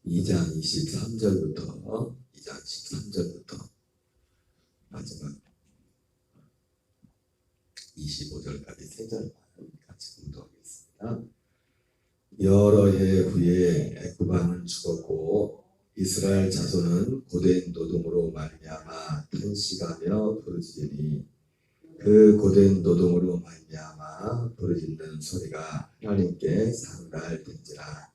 2장 23절부터 마지막 25절까지 세 절만 같이 공부하겠습니다. 여러 해 후에 애굽 왕은 죽었고 이스라엘 자손은 고된 노동으로 말미암아 탄식하며 부르짖으니 그 고된 노동으로 말미암아 부르짖는 소리가 하나님께 상달된지라.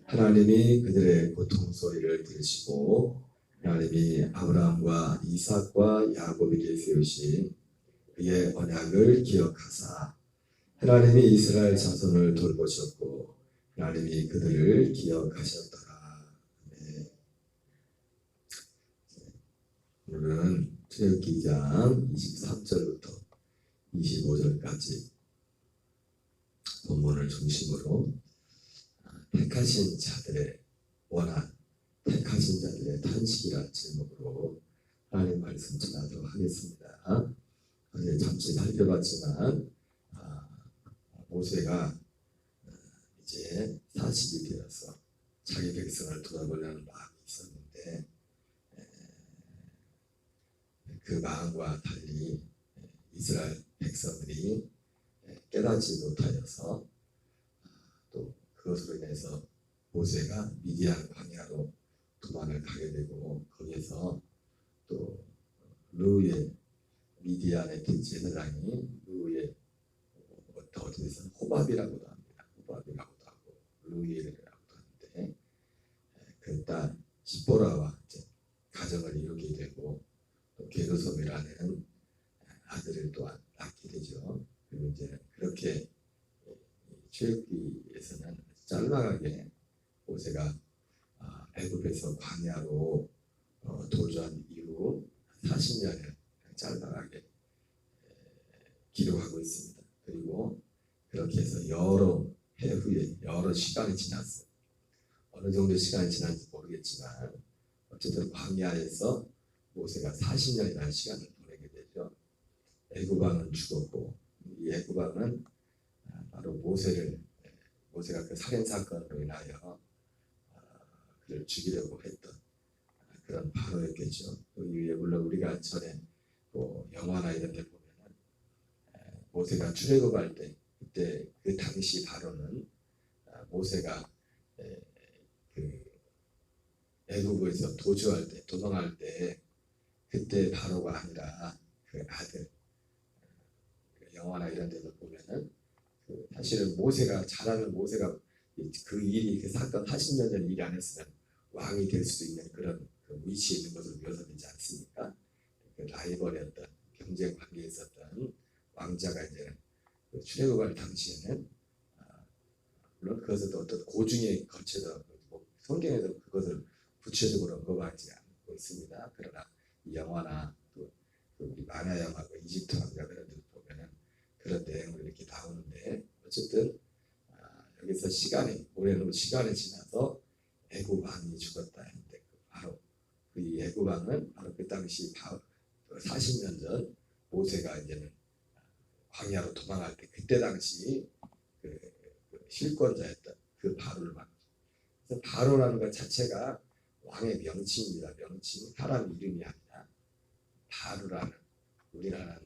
하나님이 그들의 고통 소리를 들으시고 하나님이 아브라함과 이삭과 야곱에게 세우신 그의 언약을 기억하사 하나님이 이스라엘 자손을 돌보셨고 하나님이 그들을 기억하셨더라. 네. 오늘은 출애굽기 2장 23절부터 25절까지 본문을 중심으로 택하신 자들의 원한, 택하신 자들의 탄식이라는 제목으로 하나님 말씀 전하도록 하겠습니다. 어제 잠시 살펴봤지만 모세가 이제 40이 되어서 자기 백성을 돌아보려는 마음이 있었는데 그 마음과 달리 이스라엘 백성들이 깨닫지 못하여서 또 그것으로 인해서 모세가 미디안 광야로 도망을 가게 되고 거기에서 또 르우의 미디안의 제사장이 르우의 어디에서 호밥이라고도 합니다. 호밥이라고도 하고 르우엘이라고도 하는데 그 딸 시보라와 이제 가정을 이루게 되고 또 게르솜이라는 아들을 또한 낳게 되죠. 그리고 이제 그렇게 출애굽기에서는 짤막하게 모세가 애굽에서 광야로 도주한 이후 40년을 짤막하게 기록하고 있습니다. 그리고 그렇게 해서 여러 해 후에 여러 시간이 지났어요. 어느 정도 시간이 지난지 모르겠지만 어쨌든 광야에서 모세가 40년이라는 시간을 보내게 되죠. 애굽 왕은 죽었고 이 애굽 왕은 바로 모세가 그 살인 사건으로 인하여 그를 죽이려고 했던 그런 바로였겠죠. 그 이후에 물론 우리가 전에 영화나 이런 데 보면은 모세가 출애굽할 때 그때 그 당시 바로는 모세가 그 애굽에서 도망할 때 그때 바로가 아니라 그 아들 영화나 이런 데서 보면은 사실은 모세가 잘하면 모세가 그 일이 그 사건 40년 전 일이 안 했으면 왕이 될 수도 있는 그런 위치에 있는 것으로 묘사되지 않습니까? 그 라이벌이었던 경쟁 관계에 있었던 왕자가 이제 출애굽할 당시에는 물론 그것은 어떤 고증에 거쳐서 성경에서 그것을 구체적으로 언급하지 않고 있습니다. 그러나 이 영화나 또 우리 만화 영화 이집트 왕자 그런 데 보면은 그런 내용으로 이렇게 나오는데 어쨌든 여기서 올해는 시간이 지나서 애굽 왕이 죽었다 했는데 바로 그 애굽 왕은 바로 그 당시 40년 전 모세가 이제는 광야로 도망할 때 그때 당시 그 실권자였던 그 바로를 말합니다. 그래서 바로라는 것 자체가 왕의 명칭입니다. 명칭, 사람 이름이 아니라 바로라는 우리나라는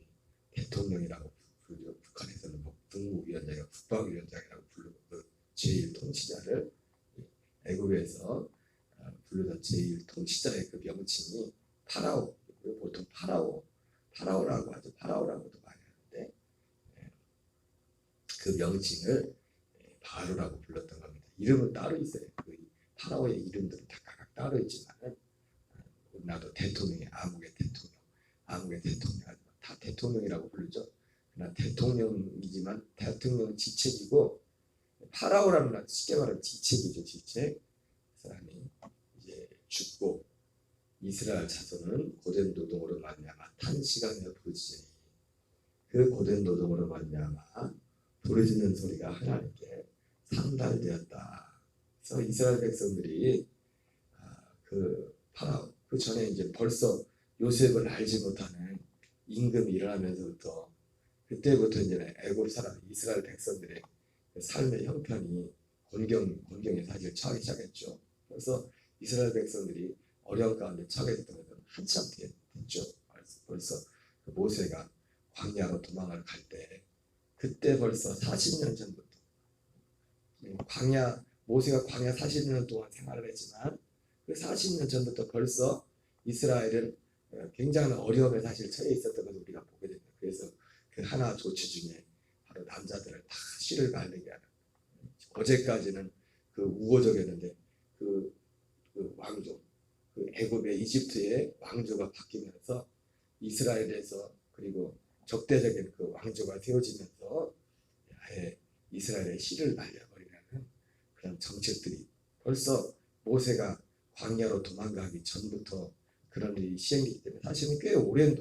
대통령이라고 부르죠. 북한에서는 국무위원장이라고 국방위원장이라고 부르고 그 제1통치자를 애굽에서 부르던 제1통치자의 그 명칭이 파라오, 보통 파라오라고 하죠. 파라오라고도 많이 하는데 그 명칭을 바로라고 불렀던 겁니다. 이름은 따로 있어요. 그 파라오의 이름들은 다 각각 따로 있지만은 나도 대통령이 아무개 대통령 다 대통령이라고 부르죠. 그러나 대통령이지만 대통령 지책이고 파라오라는 건 쉽게 말하면 지책이죠. 지책. 사람이 이제 죽고 이스라엘 자손은 고된 노동으로 말미암아 탄식하며 부르짖으니 그 고된 노동으로 말미암아 부르짖는 소리가 하나님께 상달되었다. 그래서 이스라엘 백성들이 그 파라오 그 전에 이제 벌써 요셉을 알지 못하는 임금이 일어나면서부터 그때부터 이제 애굽 사람 이스라엘 백성들의 삶의 형편이 곤경에 사실 처하기 시작했죠. 그래서 이스라엘 백성들이 어려운 가운데 처하게 됐던 것은 한참 됐죠. 벌써 그 모세가 광야로 도망을 갈 때 그때 벌써 40년 전부터 모세가 광야 40년 동안 생활을 했지만 그 40년 전부터 벌써 이스라엘은 굉장한 어려움에 사실 처해 있었던 것을 우리가 보게 됩니다. 그래서 그 하나 조치 중에 바로 남자들을 다 씨를 바르게 하는, 어제까지는 그 우호적이었는데 그 왕조, 그 애굽의 이집트의 왕조가 바뀌면서 이스라엘에서 그리고 적대적인 그 왕조가 세워지면서 아예 이스라엘의 씨를 말려버리라는 그런 정책들이 벌써 모세가 광야로 도망가기 전부터 그런 일이 시행되기 때문에 사실은 꽤 오랜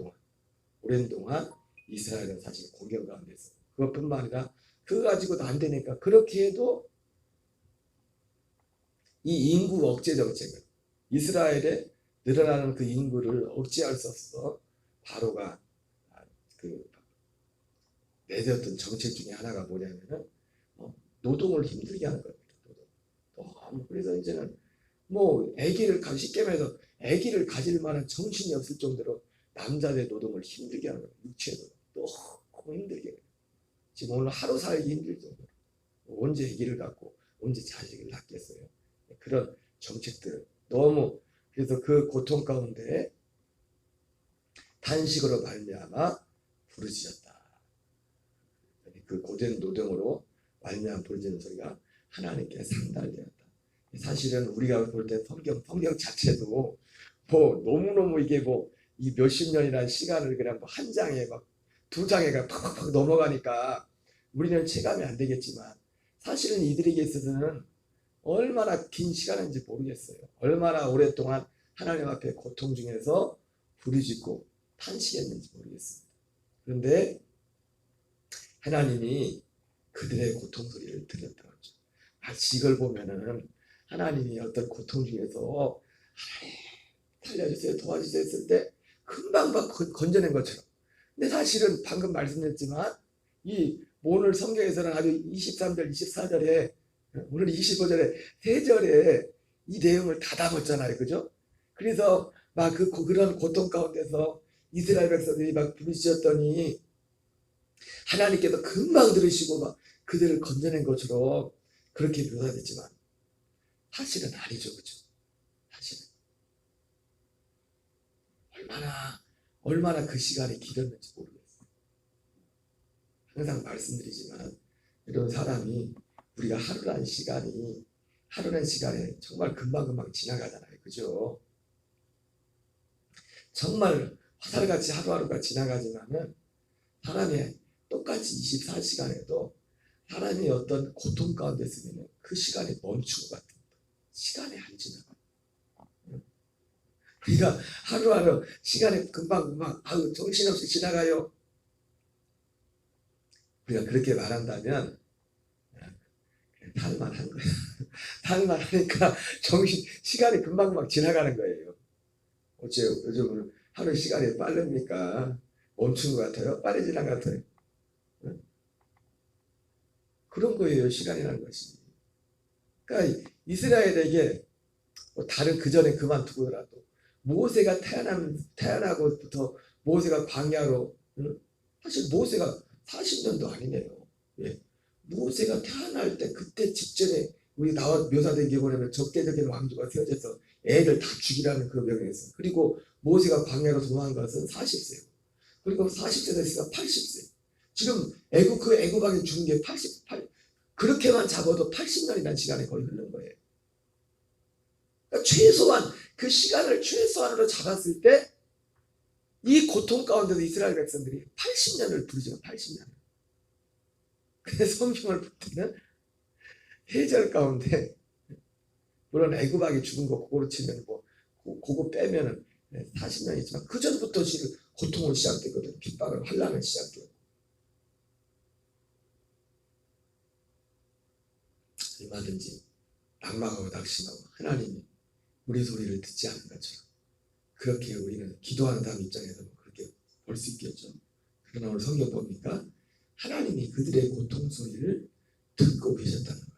동안 이스라엘은 사실 공격 가운데 있어. 그것뿐만 아니라 그거 가지고도 안 되니까 그렇게 해도 이 인구 억제 정책을, 이스라엘의 늘어나는 그 인구를 억제할 수 없어서 바로가 그 내세웠던 정책 중에 하나가 뭐냐면은 노동을 힘들게 하는 겁니다. 그래서 이제는 뭐 쉽게 말해서 아기를 가질 만한 정신이 없을 정도로 남자의 노동을 힘들게 하는 거예요. 육체도 너무 힘들게 해요. 지금 오늘 하루 살기 힘들 정도로 언제 아기를 갖고 언제 자식을 낳겠어요. 그런 정책들 너무, 그래서 그 고통 가운데 단식으로 말미암아 부르짖었다. 그 고된 노동으로 말미암아 부르짖는 소리가 하나님께 상달되었다. 사실은 우리가 볼 때 성경 자체도 뭐 너무너무 이게 뭐 이 몇십 년이라는 시간을 그냥 뭐 한 장에 막 두 장에가 팍팍팍 넘어가니까 우리는 체감이 안 되겠지만 사실은 이들에게 있어서는 얼마나 긴 시간인지 모르겠어요. 얼마나 오랫동안 하나님 앞에 고통 중에서 부르짖고 탄식했는지 모르겠습니다. 그런데 하나님이 그들의 고통 소리를 들었다고 하죠. 마치 이걸 보면은 하나님이 어떤 고통 중에서 살려주세요, 도와주세요 했을 때 금방 막 건져낸 것처럼. 근데 사실은 방금 말씀드렸지만 이 오늘 성경에서는 아주 23절, 24절에 오늘 25절에 3절에 이 내용을 다 담았잖아요. 그죠? 그래서 막 그런 고통 가운데서 이스라엘 백성들이 막 부르짖었더니 하나님께서 금방 들으시고 막 그들을 건져낸 것처럼 그렇게 묘사됐지만 사실은 아니죠. 그죠? 사실은 얼마나 그 시간이 길었는지 모르겠어요. 항상 말씀드리지만 이런 사람이 우리가 하루라는 시간에 정말 금방금방 지나가잖아요. 그죠? 정말 화살같이 하루하루가 지나가지만은 사람이 똑같이 24시간에도 사람이 어떤 고통 가운데 있으면 그 시간이 멈춘 것 같아요. 시간이 안 지나가. 우리가 하루하루 시간이 금방금방 정신없이 지나가요. 우리가 그렇게 말한다면 탈만한 거야. 탈만하니까 시간이 금방금방 지나가는 거예요. 어째 요즘은 하루 시간이 빠릅니까? 멈춘 것 같아요? 빨리 지난 것 같아요? 그런 거예요. 시간이라는 것이. 그러니까 이스라엘에게 뭐 다른 그전에 그만두고라도 모세가 태어나고부터 모세가 광야로, 사실 모세가 40년도 아니네요. 예. 모세가 태어날 때 그때 직전에 우리 나와 묘사된 게 뭐냐면 적대적인 왕조가 세워져서 애를 다 죽이라는 그런 명령이 있어요. 그리고 모세가 광야로 도망한 것은 40세고 그리고 40세 됐으니까 80세. 지금 애굽 왕이 죽은 게 88, 그렇게만 잡아도 80년이라는 시간이 거의 흐른 거예요. 그러니까 최소한 그 시간을 최소한으로 잡았을 때 이 고통 가운데서 이스라엘 백성들이 80년을 부르죠. 80년. 그래서 성경을 볼 때는 해절 가운데 물론 애굽 왕이 죽은 거 그거로 치면 뭐 그거 빼면은 40년이지만 그 전부터 지금 고통을 시작됐거든요. 핍박을 환란을 시작돼요. 얼마든지 낙망하고 낙심하고 하나님이 우리 소리를 듣지 않는 것처럼 그렇게 우리는 기도하는 사람 입장에서는 그렇게 볼 수 있겠죠. 그러나 오늘 성경 보니까 하나님이 그들의 고통 소리를 듣고 계셨다는 거예요.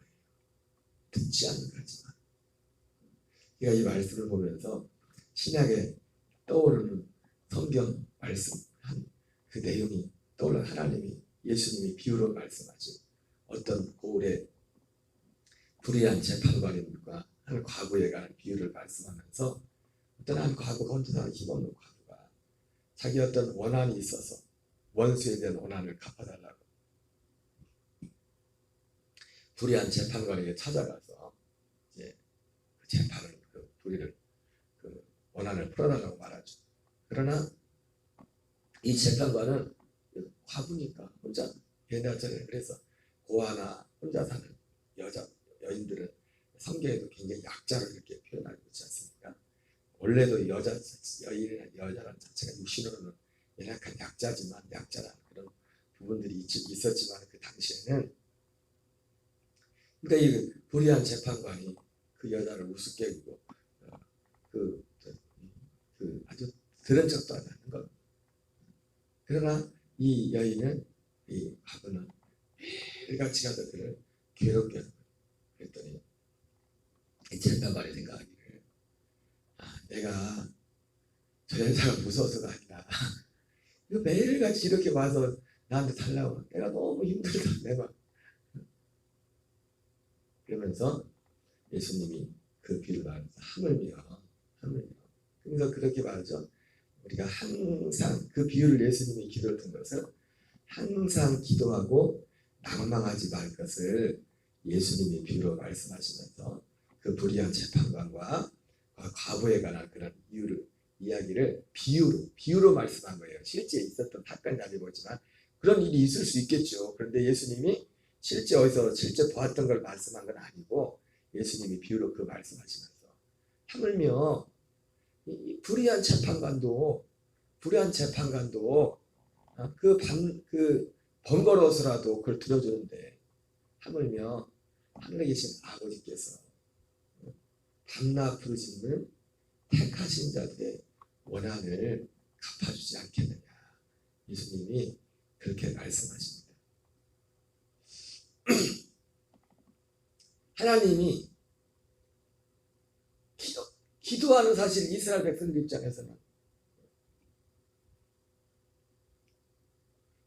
듣지 않는 거지만 이 말씀을 보면서 신약에 떠오르는 성경 말씀 그 내용이 떠올라. 하나님이 예수님이 비유로 말씀하신 어떤 고을의 불의한 재판관인과 한 과부에 관한 비유를 말씀하면서 어떤 한 과부가 혼자 힘없는 과부가 자기 어떤 원한이 있어서 원수에 대한 원한을 갚아달라고 불의한 재판관에게 찾아가서 이제 그 재판을 그 불의를 그 원한을 풀어달라고 말하죠. 그러나 이 재판관은 과부니까 혼자 배나잖아요. 그래서 고아나 혼자 사는 여인들은 성경에도 굉장히 약자로 이렇게 표현하고 있지 않습니까? 원래도 여자라는 자체가 육신으로는 연약한 약자라는 그런 부분들이 있었지만 그 당시에는 그러니까 이 불의한 재판관이 그 여자를 우습게 여기고 그 아주 들은 척도 안 하는 것. 그러나 이 여인은 이 과부는 매일같이 가서 그를 괴롭게 하는 거예요. 그랬더니 이 재판관이 생각하기를 내가 저 여자가 무서워서가 아니라 이거 매일같이 이렇게 와서 나한테 달라고 내가 너무 힘들다 내가. 그러면서 예수님이 그 비유를 말하면서 하물며 그래서 그렇게 말하죠. 우리가 항상 그 비유를 예수님이 기도를 든 것은 항상 기도하고 낭망하지 말 것을 예수님이 비유로 말씀하시면서 그 불의한 재판관과 과부에 관한 그런 이야기를 비유로 말씀한 거예요. 실제 있었던 사건이 아니지만 그런 일이 있을 수 있겠죠. 그런데 예수님이 실제 보았던 걸 말씀한 건 아니고 예수님이 비유로 그 말씀하시면서 하물며 이 불의한 재판관도 그 번거로워서라도 그걸 들어주는데 하물며 하늘에 계신 아버지께서 밤낮 부르짖는 택하신 자들의 원한을 갚아주지 않겠느냐. 예수님이 그렇게 말씀하십니다. 하나님이 기도하는 사실 이스라엘 백성들 입장에서는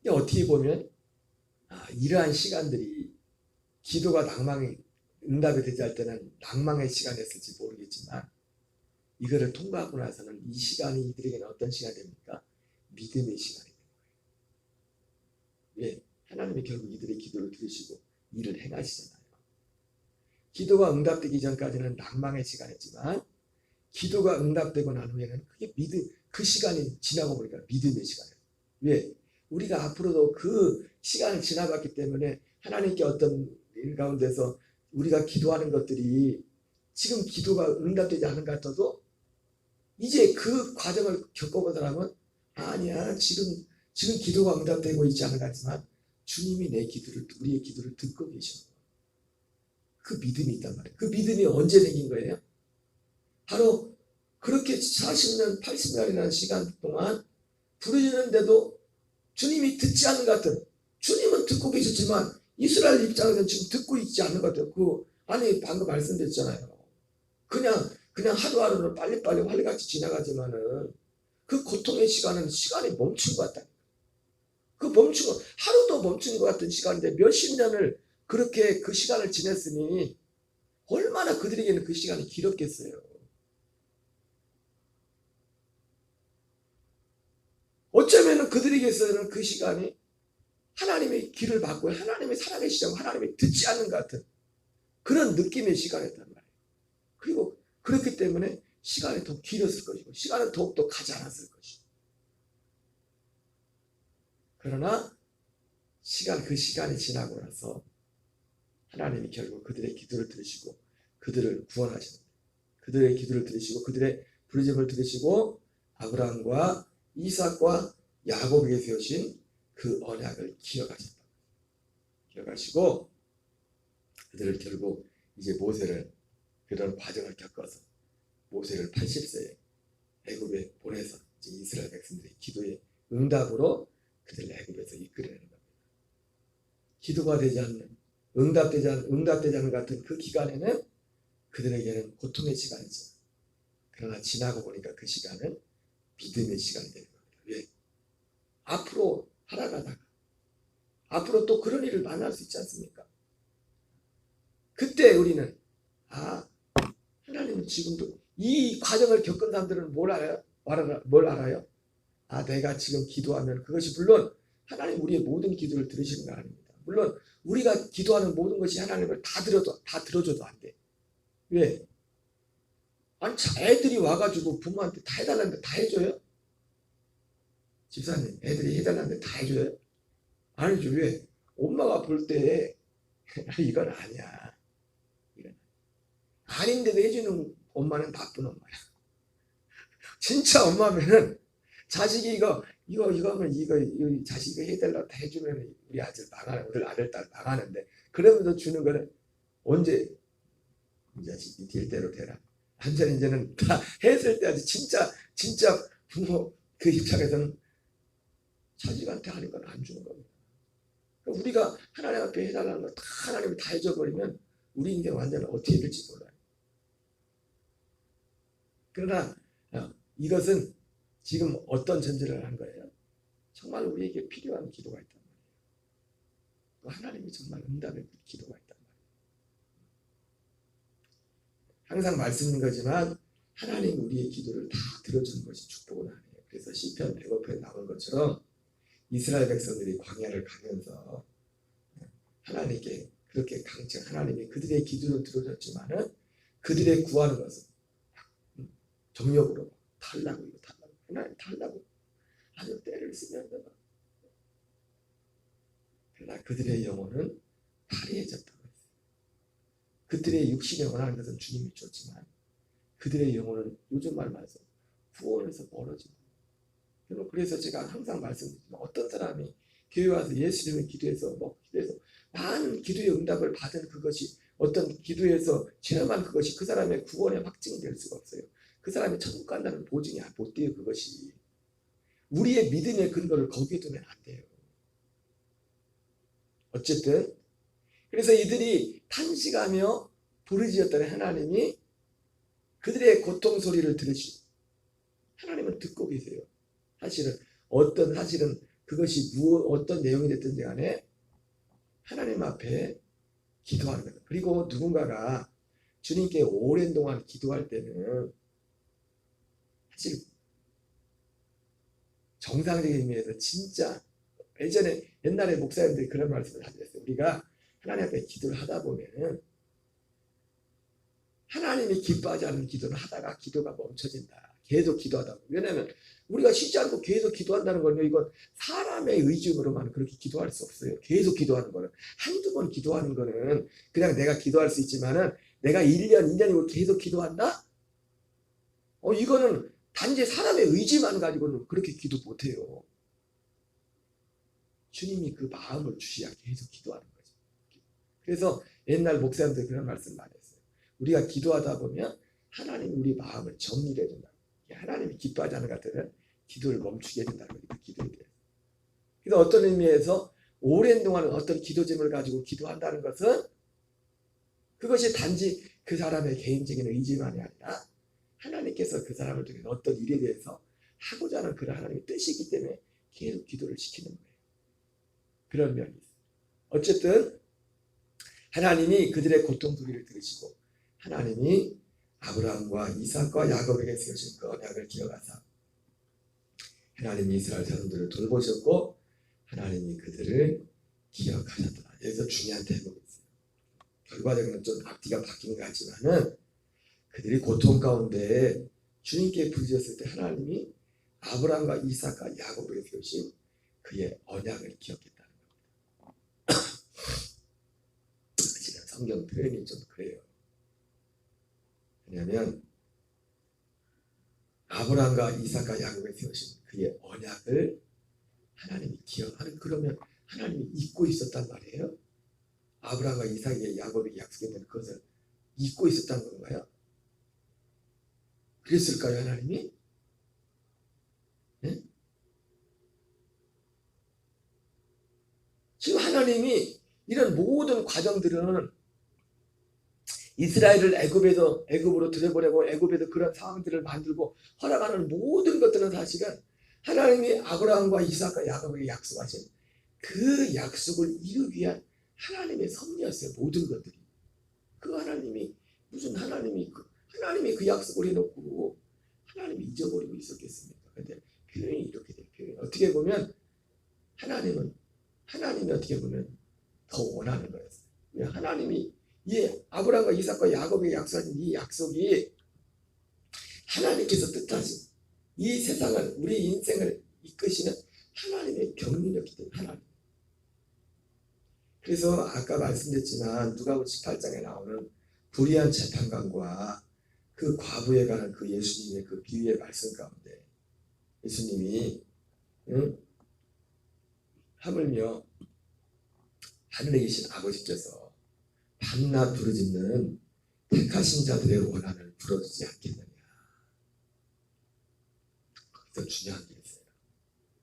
어떻게 보면 이러한 시간들이 기도가 응답이 되지 할 때는 낭망의 시간이었을지 모르겠지만 이거를 통과하고 나서는 이 시간이 이들에게는 어떤 시간이 됩니까? 믿음의 시간이 되는 거예요. 왜? 하나님이 결국 이들의 기도를 들으시고 일을 행하시잖아요. 기도가 응답되기 전까지는 낭망의 시간이지만 기도가 응답되고 난 후에는 그 시간이 지나고 보니까 믿음의 시간이에요. 왜? 우리가 앞으로도 그 시간을 지나갔기 때문에 하나님께 어떤 일 가운데서 우리가 기도하는 것들이 지금 기도가 응답되지 않은 것 같아도 이제 그 과정을 겪어본 사람은 아니야 지금 기도가 응답되고 있지 않은 것 같지만 주님이 우리의 기도를 듣고 계셔. 그 믿음이 있단 말이에요. 그 믿음이 언제 생긴 거예요? 바로 그렇게 40년 80년이라는 시간 동안 부르짖는데도 주님이 듣지 않는 것 같은, 주님은 듣고 계셨지만 이스라엘 입장에서는 지금 듣고 있지 않는 것 같아요. 방금 말씀드렸잖아요. 그냥 하루하루는 빨리빨리 활같이 지나가지만은 그 고통의 시간이 멈춘 것 같다. 하루도 멈춘 것 같은 시간인데 몇십 년을 그렇게 그 시간을 지냈으니 얼마나 그들에게는 그 시간이 길었겠어요. 어쩌면 그들에게서는 그 시간이 하나님의 길을 받고 하나님의 살아계시자고 하나님이 듣지 않는 것 같은 그런 느낌의 시간이었단 말이에요. 그리고 그렇기 때문에 시간이 더 길었을 것이고 시간은 더욱더 가지 않았을 것이고 그러나 그 시간이 지나고 나서 하나님이 결국 그들의 기도를 들으시고 그들을 구원하십니다. 그들의 기도를 들으시고 그들의 부르짖음을 들으시고 아브라함과 이삭과 야곱에게 세우신 그 언약을 기억하시고 그들을 결국 이제 그런 과정을 겪어서 모세를 80세에 애굽에 보내서 이제 이스라엘 백성들의 기도의 응답으로 그들을 애굽에서 이끌어내는 겁니다. 기도가 되지 않는 응답되지 않는 같은 그 기간에는 그들에게는 고통의 시간이죠. 그러나 지나고 보니까 그 시간은 믿음의 시간이 되는 겁니다. 왜? 앞으로 살아가다가 앞으로 또 그런 일을 만날 수 있지 않습니까? 그때 우리는 하나님은 지금도 이 과정을 겪은 사람들은 뭘 알아요? 뭘 알아요? 내가 지금 기도하면 그것이 물론 하나님 우리의 모든 기도를 들으시는 건 아닙니다. 물론 우리가 기도하는 모든 것이 하나님을 다 들어줘도 안 돼. 왜? 아니 애들이 와가지고 부모한테 다 해달라는데 다 해줘요? 집사님 애들이 해달라는데 다 해줘요? 아니죠. 왜? 엄마가 볼 때 이건 아니야. 이건 아닌데도 해주는 엄마는 나쁜 엄마야. 진짜 엄마면은 자식이 이거면 자식이 해달라고 다 해주면 우리 아들 망하는 우리 아들 딸 망하는데 그러면서 주는 거는 언제 이 자식이 될 대로 되라. 완전 이제는 다 했을 때 아주 진짜 부모 그 입장에서는 자식한테 하는 건 안 주는 겁니다. 우리가 하나님 앞에 해달라는 걸 다 하나님이 다 해줘버리면 우리 인생 완전 어떻게 될지 몰라요. 그러나 이것은 지금 어떤 전제를 한 거예요? 정말 우리에게 필요한 기도가 있단 말이에요. 하나님이 정말 응답의 기도가 있단 말이에요. 항상 말씀인 거지만 하나님 우리의 기도를 다 들어주는 것이 축복은 아니에요. 그래서 시편 105편에 나온 것처럼 이스라엘 백성들이 광야를 가면서 하나님께 그렇게 강청 하나님이 그들의 기도를 들어줬지만은 그들의 구하는 것은 정력으로 달라고 하나님 달라고 아주 때를 쓰면서 그러나 그들의 영혼은 파리해졌다고 했어요. 그들의 육신에 원하는 것은 주님이 줬지만 그들의 영혼은 요즘 말 말해서 구원에서 멀어지고 그래서 제가 항상 말씀드리지만 어떤 사람이 교회 와서 예수 이름의 기도해서 많은 기도의 응답을 받은 그것이 어떤 기도에서 체험한 그것이 그 사람의 구원의 확증이 될 수가 없어요. 그 사람이 천국 간다는 보증이 못 돼요. 그것이 우리의 믿음의 근거를 거기에 두면 안 돼요. 어쨌든 그래서 이들이 탄식하며 부르짖었더니 하나님이 그들의 고통 소리를 들으시고 하나님은 듣고 계세요. 사실은 그것이 어떤 내용이 됐든지 간에 하나님 앞에 기도하는 거예요. 그리고 누군가가 주님께 오랜 동안 기도할 때는 사실 정상적인 의미에서 진짜 옛날에 목사님들이 그런 말씀을 하셨어요. 우리가 하나님 앞에 기도를 하다 보면은 하나님이 기뻐하지 않는 기도를 하다가 기도가 멈춰진다. 계속 기도하다 보면. 왜냐하면 우리가 쉬지 않고 계속 기도한다는 건 이건 사람의 의중으로만 그렇게 기도할 수 없어요. 계속 기도하는 거는 한두 번 기도하는 거는 그냥 내가 기도할 수 있지만은 내가 1년, 2년이고 계속 기도한다? 이거는 단지 사람의 의지만 가지고는 그렇게 기도 못해요. 주님이 그 마음을 주셔야 계속 기도하는 거죠. 그래서 옛날 목사님들 그런 말씀 많이 했어요. 우리가 기도하다 보면 하나님이 우리 마음을 정리해 준다. 하나님이 기뻐하지 않는 것 같으면 기도를 멈추게 해준다는 거예요. 기도에 대해서. 그래서 어떤 의미에서 오랜 동안 어떤 기도 제목을 가지고 기도한다는 것은 그것이 단지 그 사람의 개인적인 의지만이 아니라 하나님께서 그 사람을 통해 어떤 일에 대해서 하고자 하는 그런 하나님의 뜻이기 때문에 계속 기도를 시키는 거예요. 그런 면이 있어요. 어쨌든 하나님이 그들의 고통 소리를 들으시고 하나님이 아브라함과 이삭과 야곱에게 세우신 그 언약을 기억하사 하나님이 이스라엘 자손들을 돌보셨고 하나님이 그들을 기억하셨다. 여기서 중요한 대목이 있어요. 결과적으로는 좀 앞뒤가 바뀐 것 같지만은 그들이 고통 가운데 주님께 부르짖었을 때 하나님이 아브라함과 이삭과 야곱에게 세우신 그의 언약을 기억했다는 겁니다. 사실은 성경 표현이 좀 그래요. 왜냐하면 아브라함과 이삭과 야곱에 세우신 그의 언약을 하나님이 기억하는 그러면 하나님이 잊고 있었단 말이에요. 아브라함과 이삭에게 야곱에게 약속했던 그것을 잊고 있었다는 건가요? 그랬을까요, 하나님이? 네? 지금 하나님이 이런 모든 과정들은 이스라엘을 애굽으로 들여보내고 애굽에서 그런 상황들을 만들고 허락하는 모든 것들은 사실은 하나님이 아브라함과 이삭과 야곱에게 약속하신 그 약속을 이루기 위한 하나님의 섭리였어요. 모든 것들이. 그 하나님이 무슨 하나님이 그 약속을 해놓고 하나님이 잊어버리고 있었겠습니까? 근데 표현이 이렇게 돼요. 표현이. 어떻게 보면 하나님이 어떻게 보면 더 원하는 거였어요. 하나님이 이 아브라함과 이삭과 야곱에게 약속하신 이 약속이 하나님께서 뜻하신 이 세상을 우리 인생을 이끄시는 하나님의 경륜이었기 때문에 하나님. 그래서 아까 말씀드렸지만 누가복음 18장에 나오는 불의한 재판관과 그 과부에 관한 그 예수님의 그 비유의 말씀 가운데 예수님이 하물며 하늘에 계신 아버지께서 밤낮 부르짖는 택하신 자들의 원한을 풀어주지 않겠느냐. 거기서 중요한 게 있어요.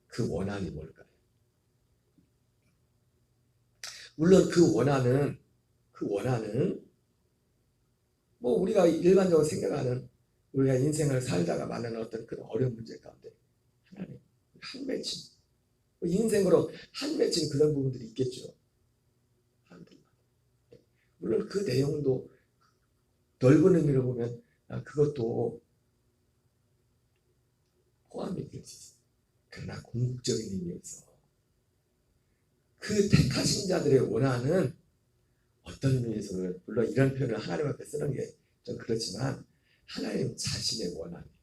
그 원한이 뭘까요? 물론 그 원한은 뭐 우리가 일반적으로 생각하는 우리가 인생을 살다가 만나는 어떤 그런 어려운 문제 가운데 하나님 한 맺힌 인생으로 한 맺힌 그런 부분들이 있겠죠. 물론 그 내용도 넓은 의미로 보면 그것도 포함이 될 수 있어요. 그러나 궁극적인 의미에서 그 택하신 자들의 원한은 어떤 의미에서는 물론 이런 표현을 하나님 앞에 쓰는 게 좀 그렇지만 하나님 자신의 원한이에요.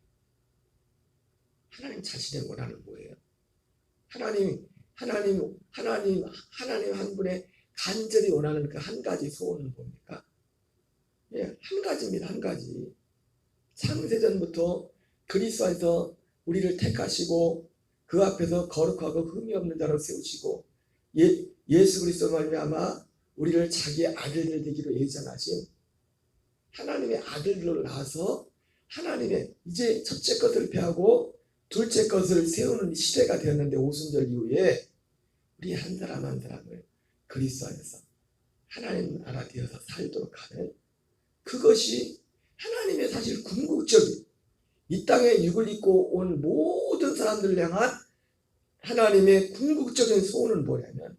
하나님 자신의 원한은 뭐예요? 하나님 한 분의 간절히 원하는 그 한 가지 소원은 뭡니까? 예, 한 가지입니다. 한 가지. 창세전부터 그리스도 안에서 우리를 택하시고 그 앞에서 거룩하고 흠이 없는 자로 세우시고 예수 그리스도 말미암아 우리를 자기의 아들들 되기로 예정하신 하나님의 아들들로 나와서 하나님의 이제 첫째 것을 폐하고 둘째 것을 세우는 시대가 되었는데 오순절 이후에 우리 한 사람 한 사람을 그리스도 안에서 하나님 나라 되어서 살도록 하는 그것이 하나님의 사실 궁극적인 이 땅에 육을 입고 온 모든 사람들을 향한 하나님의 궁극적인 소원은 뭐냐면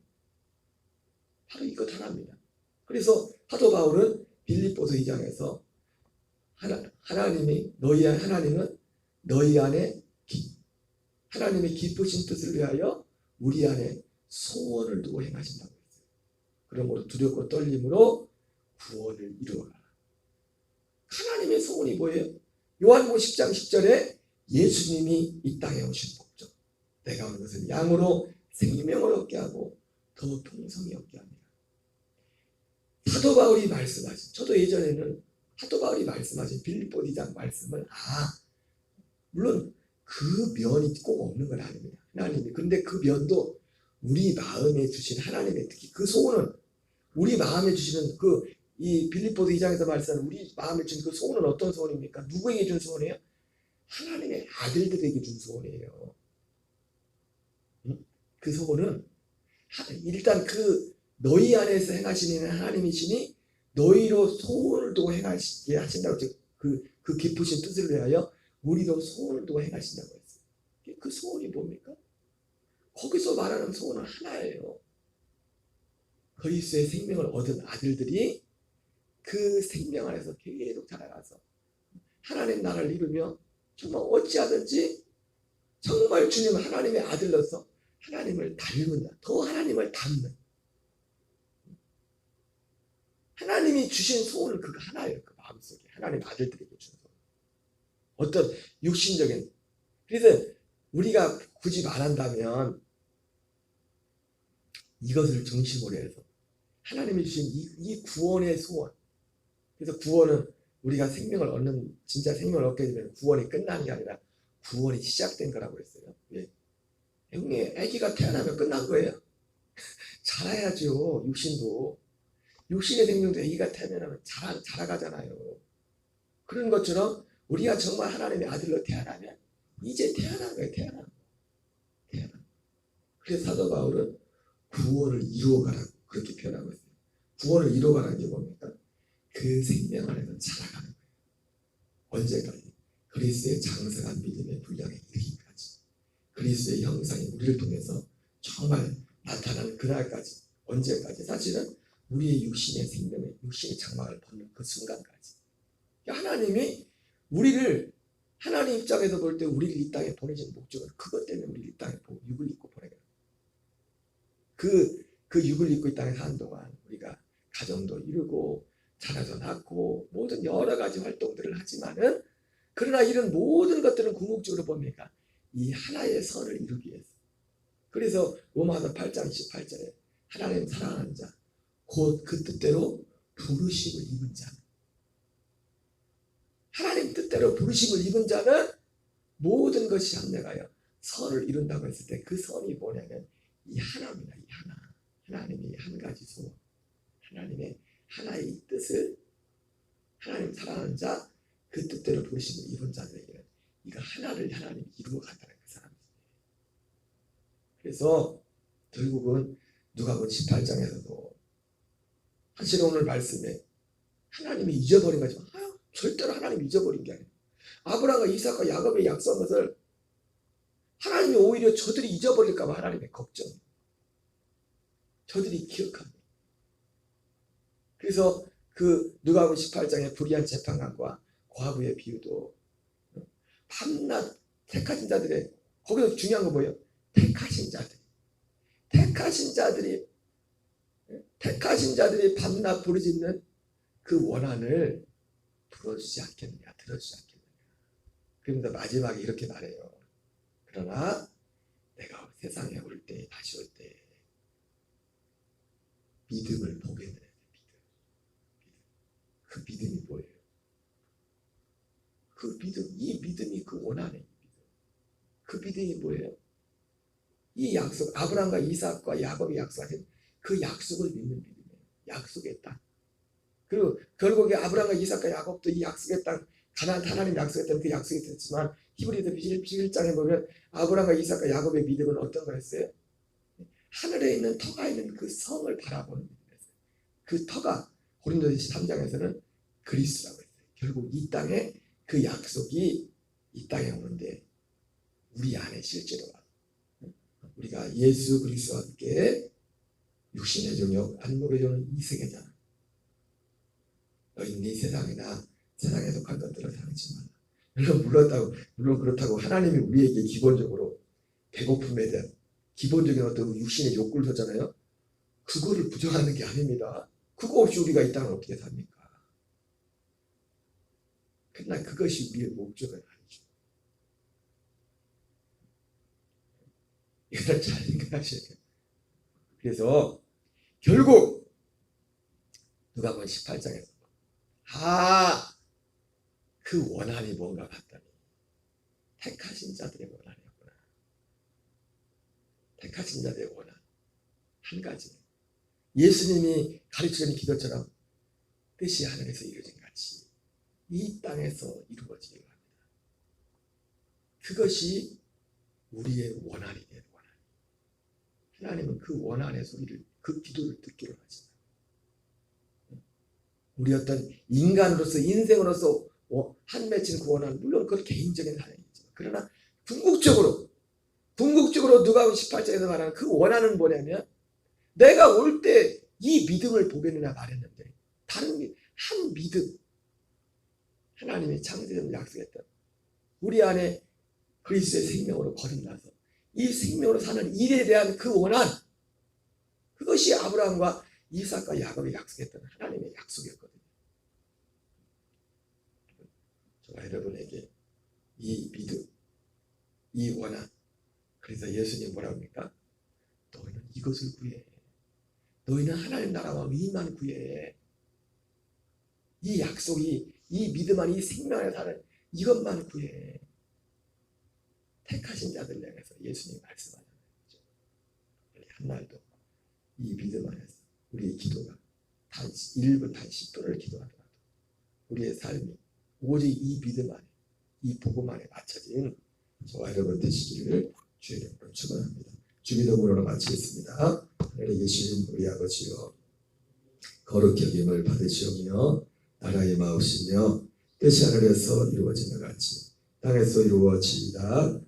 바로 이것 하나입니다. 그래서 사도 바울은 빌립보서 2장에서 하나님은 너희 안에 하나님의 기쁘신 뜻을 위하여 우리 안에 소원을 두고 행하신다고 했어요. 그러므로 두렵고 떨림으로 구원을 이루어라. 하나님의 소원이 뭐예요? 요한복음 10장 10절에 예수님이 이 땅에 오신 목적, 내가 오는 것은 양으로 생명을 얻게 하고 더 풍성히 얻게 합니다. 사도 바울이 말씀하신, 저도 예전에는 사도 바울이 말씀하신 빌립보 2장 말씀을 물론 그 면이 꼭 없는 건 아닙니다. 하나님이. 근데 그 면도 우리 마음에 주신 하나님의 특히 그 소원은 우리 마음에 주시는 이 빌립보서 2장에서 말씀하는 우리 마음에 주신 그 소원은 어떤 소원입니까? 누구에게 준 소원이에요? 하나님의 아들들에게 준 소원이에요. 그 소원은 일단 그 너희 안에서 행하시는 하나님이시니 너희로 소원을 두고 행하시게 하신다고 그 기쁘신 뜻을 위하여 우리도 소원을 두고 행하신다고 했어요. 그 소원이 뭡니까? 거기서 말하는 소원은 하나예요. 그리스도의 생명을 얻은 아들들이 그 생명 안에서 계속 자라가서 하나님 나라를 이루며 정말 어찌하든지 정말 주님 하나님의 아들로서 하나님을 닮는다. 더 하나님을 닮는 하나님이 주신 소원은 그거 하나예요. 그 마음속에 하나님 아들들에게 주는 소원. 어떤 육신적인 그래서 우리가 굳이 말한다면 이것을 중심으로 해서 하나님이 주신 이 구원의 소원. 그래서 구원은 우리가 생명을 얻는 진짜 생명을 얻게 되면 구원이 끝난 게 아니라 구원이 시작된 거라고 했어요. 왜? 형님 아기가 태어나면 끝난 거예요. 자라야죠. 육신의 생명도 아기가 태어나면 자라가잖아요. 그런 것처럼 우리가 정말 하나님의 아들로 태어나면 이제 태어난 거예요. 태어난. 그래서 사도 바울은 구원을 이루어가라고 그렇게 표현하고 있어요. 구원을 이루어가라는 게 뭡니까? 그 생명 안에서 살아가는 거예요. 언제까지? 그리스도의 장성한 믿음의 분량에 이르기까지. 그리스도의 형상이 우리를 통해서 정말 나타나는 그날까지. 언제까지? 사실은 우리의 육신의 생명에 육신의 장막을 벗는 그 순간까지. 하나님이 우리를 하나님 입장에서 볼 때 우리를 이 땅에 보내신 목적은 그것 때문에 우리를 이 땅에 육을 입고 보내요. 그 육을 입고 이 땅에 사는 동안 우리가 가정도 이루고 자라서 낳고 모든 여러 가지 활동들을 하지만은 그러나 이런 모든 것들은 궁극적으로 뭡니까? 이 하나의 선을 이루기 위해서. 그래서 로마서 8장 18절에 하나님 사랑하는 자 곧 그 뜻대로 부르심을 입은 자. 하나님 뜻대로 부르심을 입은 자는 모든 것이 합력하여 선을 이룬다고 했을 때 그 선이 뭐냐면 이 하나입니다. 이 하나. 하나님의 한 가지 소원. 하나님의 하나의 뜻을 하나님 사랑하는 자 그 뜻대로 부르심을 입은 자들에게는 이거 하나를 하나님이 이루어 간다는 그 사람이에요. 그래서 결국은 누가복음 18장에서도 사실 오늘 말씀에 하나님이 잊어버린 거지만 절대로 하나님이 잊어버린 게 아니에요. 아브라함과 이삭과 야곱의 약속한 것을 하나님이 오히려 저들이 잊어버릴까 봐 하나님의 걱정. 저들이 기억합니다. 그래서 그 누가복음 18장의 불의한 재판관과 과부의 비유도 밤낮 택하신 자들의 거기서 중요한 거 뭐예요? 택하신 자들이 밤낮 부르짖는 그 원한을 들어주지 않겠느냐. 그런데 마지막에 이렇게 말해요. 그러나 내가 세상에 올 때 다시 올 때 믿음을 보겠느냐. 그 믿음이 뭐예요? 그 믿음, 이 믿음이 그 원한의 믿음. 그 믿음이 뭐예요? 이 약속, 아브라함과 이삭과 야곱이 약속하신 그 약속을 믿는 믿음이에요. 약속의 땅. 그리고 결국에 아브라함과 이삭과 야곱도 이 약속의 땅, 가나안 하나님 약속했던 그 약속이 됐지만 히브리서 11장에 보면 아브라함과 이삭과 야곱의 믿음은 어떤 거였어요? 하늘에 있는 터가 있는 그 성을 바라보는 믿음이었어요. 그 터가 고린도서 3장에서는 그리스도라고 했어요. 결국 이 땅에 그 약속이 이 땅에 오는데 우리 안에 실제로 와요. 우리가 예수 그리스도와 함께 육신의 정욕, 안목의 정욕 이 세계잖아. 너희 네 세상에 속한 것들을 사랑치 말라. 물론 그렇다고 하나님이 우리에게 기본적으로 배고픔에 대한 기본적인 어떤 육신의 욕구를 줬잖아요. 그거를 부정하는 게 아닙니다. 그거 없이 우리가 이 땅을 어떻게 삽니까? 그러나 그것이 우리의 목적은 아니죠. 이걸 잘 생각하셔야 돼요. 그래서 결국 누가복음 18장에서 그 원한이 뭔가 같다니 택하신 자들의 원한이었구나. 택하신 자들의 원한 한 가지. 예수님이 가르치는 기도처럼 뜻이 하늘에서 이루어진 같이 이 땅에서 이루어지기를 합니다. 그것이 우리의 원한이에요. 원한. 하나님은 그 원한의 소리를, 그 기도를 듣기로 하십니다. 우리 어떤 인간으로서 인생으로서 한 맺힌 그 원한, 물론 그건 개인적인 사랑이지만 그러나 궁극적으로 누가복음 18장에서 말하는 그 원한은 뭐냐면 내가 올 때 이 믿음을 보겠느냐 말했는데 다른 한 믿음, 하나님이 창세전에 약속했던 우리 안에 그리스도의 생명으로 거듭나서 이 생명으로 사는 일에 대한 그 원한, 그것이 아브라함과 이삭과 야곱이 약속했던 하나님의 약속이었거든요. 저와 여러분에게 이 믿음, 이 원한, 그래서 예수님 뭐라고 합니까? 너희는 이것을 구해. 너희는 하나님 나라와 의만 구해. 이 약속이, 이 믿음 안에 이 생명 안에 사는 이것만 구해. 택하신 자들 향해서 예수님이 말씀하잖아요. 한날도 이 믿음 안에서 우리의 기도가 단 1분, 단 10분을 기도하더라도 우리의 삶이 오직 이 믿음 안에, 이 복음 안에 맞춰진 저와 여러분 되시기를 주의 이름으로 축원합니다. 주기도문으로 마치겠습니다. 하늘에 계신 우리 아버지여, 거룩히 여김을 받으시오며 나라의 마으시며 뜻이 하늘에서 이루어지는 같이 땅에서 이루어지이다.